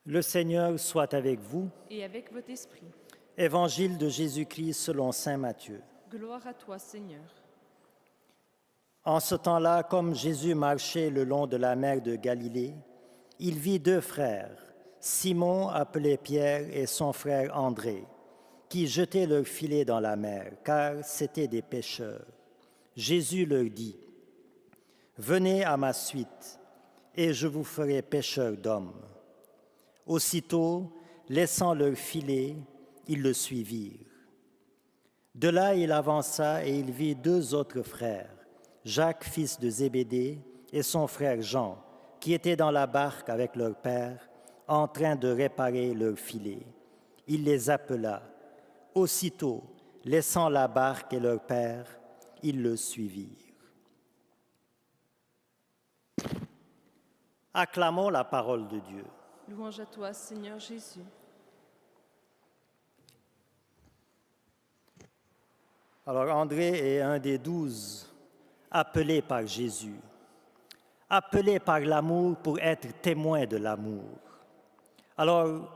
Le Seigneur soit avec vous. Et avec votre esprit. Évangile de Jésus-Christ selon saint Matthieu. Gloire à toi, Seigneur. En ce temps-là, comme Jésus marchait le long de la mer de Galilée, il vit deux frères, Simon appelé Pierre et son frère André, qui jetaient leur filet dans la mer, car c'étaient des pêcheurs. Jésus leur dit, « Venez à ma suite, et je vous ferai pêcheurs d'hommes. » Aussitôt, laissant leur filet, ils le suivirent. De là, il avança et il vit deux autres frères, Jacques, fils de Zébédée, et son frère Jean, qui étaient dans la barque avec leur père, en train de réparer leur filet. Il les appela. Aussitôt, laissant la barque et leur père, ils le suivirent. Acclamons la parole de Dieu. Louange à toi, Seigneur Jésus. Alors André est un des 12 appelés par Jésus, appelés par l'amour pour être témoin de l'amour. Alors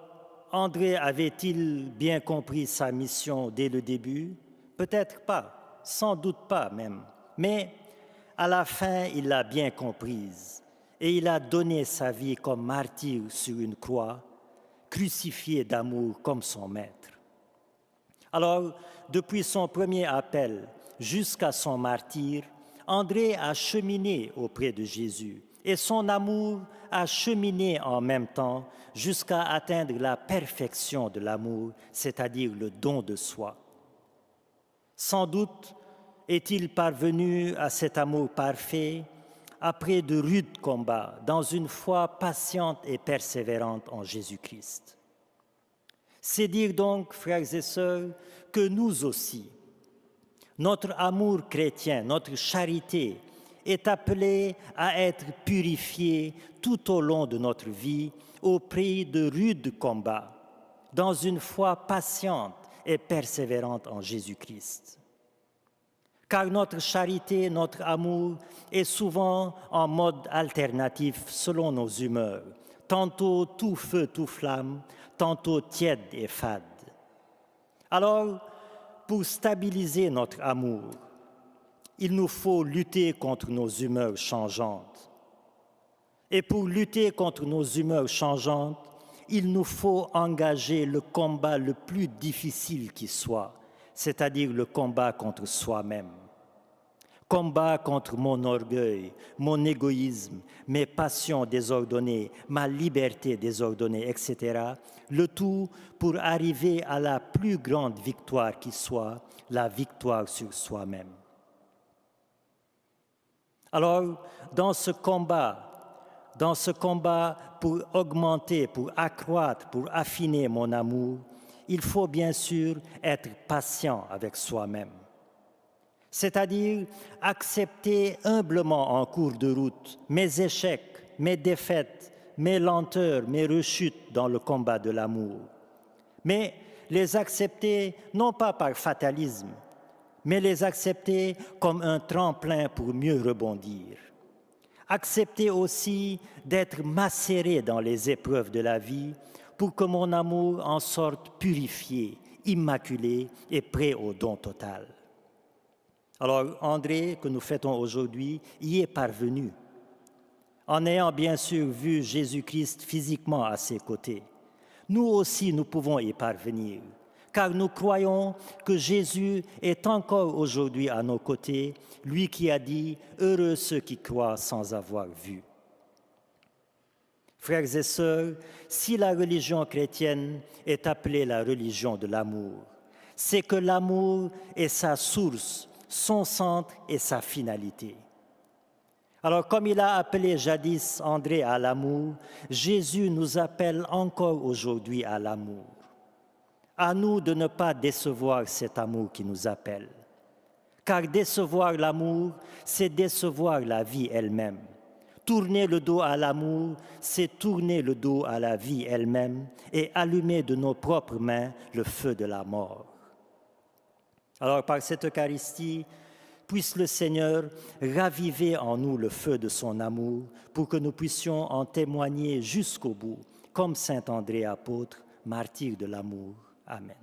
André avait-il bien compris sa mission dès le début? Peut-être pas, sans doute pas même, mais à la fin il l'a bien comprise et il a donné sa vie comme martyr sur une croix, crucifié d'amour comme son maître. Alors, depuis son premier appel jusqu'à son martyre, André a cheminé auprès de Jésus et son amour a cheminé en même temps jusqu'à atteindre la perfection de l'amour, c'est-à-dire le don de soi. Sans doute est-il parvenu à cet amour parfait après de rudes combats, dans une foi patiente et persévérante en Jésus-Christ. C'est dire donc, frères et sœurs, que nous aussi, notre amour chrétien, notre charité est appelée à être purifiée tout au long de notre vie au prix de rudes combats, dans une foi patiente et persévérante en Jésus-Christ. Car notre charité, notre amour est souvent en mode alternatif selon nos humeurs, tantôt tout feu, tout flamme, tantôt tiède et fade. Alors, pour stabiliser notre amour, il nous faut lutter contre nos humeurs changeantes. Et pour lutter contre nos humeurs changeantes, il nous faut engager le combat le plus difficile qui soit, c'est-à-dire le combat contre soi-même. Combat contre mon orgueil, mon égoïsme, mes passions désordonnées, ma liberté désordonnée, etc. Le tout pour arriver à la plus grande victoire qui soit, la victoire sur soi-même. Alors, dans ce combat pour augmenter, pour accroître, pour affiner mon amour, il faut bien sûr être patient avec soi-même. C'est-à-dire accepter humblement en cours de route mes échecs, mes défaites, mes lenteurs, mes rechutes dans le combat de l'amour. Mais les accepter non pas par fatalisme, mais les accepter comme un tremplin pour mieux rebondir. Accepter aussi d'être macéré dans les épreuves de la vie pour que mon amour en sorte purifié, immaculé et prêt au don total. Alors André, que nous fêtons aujourd'hui, y est parvenu, en ayant bien sûr vu Jésus-Christ physiquement à ses côtés. Nous aussi, nous pouvons y parvenir, car nous croyons que Jésus est encore aujourd'hui à nos côtés, lui qui a dit « Heureux ceux qui croient sans avoir vu ». Frères et sœurs, si la religion chrétienne est appelée la religion de l'amour, c'est que l'amour est sa source, son centre et sa finalité. Alors, comme il a appelé jadis André à l'amour, Jésus nous appelle encore aujourd'hui à l'amour. À nous de ne pas décevoir cet amour qui nous appelle. Car décevoir l'amour, c'est décevoir la vie elle-même. Tourner le dos à l'amour, c'est tourner le dos à la vie elle-même et allumer de nos propres mains le feu de la mort. Alors, par cette Eucharistie, puisse le Seigneur raviver en nous le feu de son amour pour que nous puissions en témoigner jusqu'au bout, comme saint André apôtre, martyr de l'amour. Amen.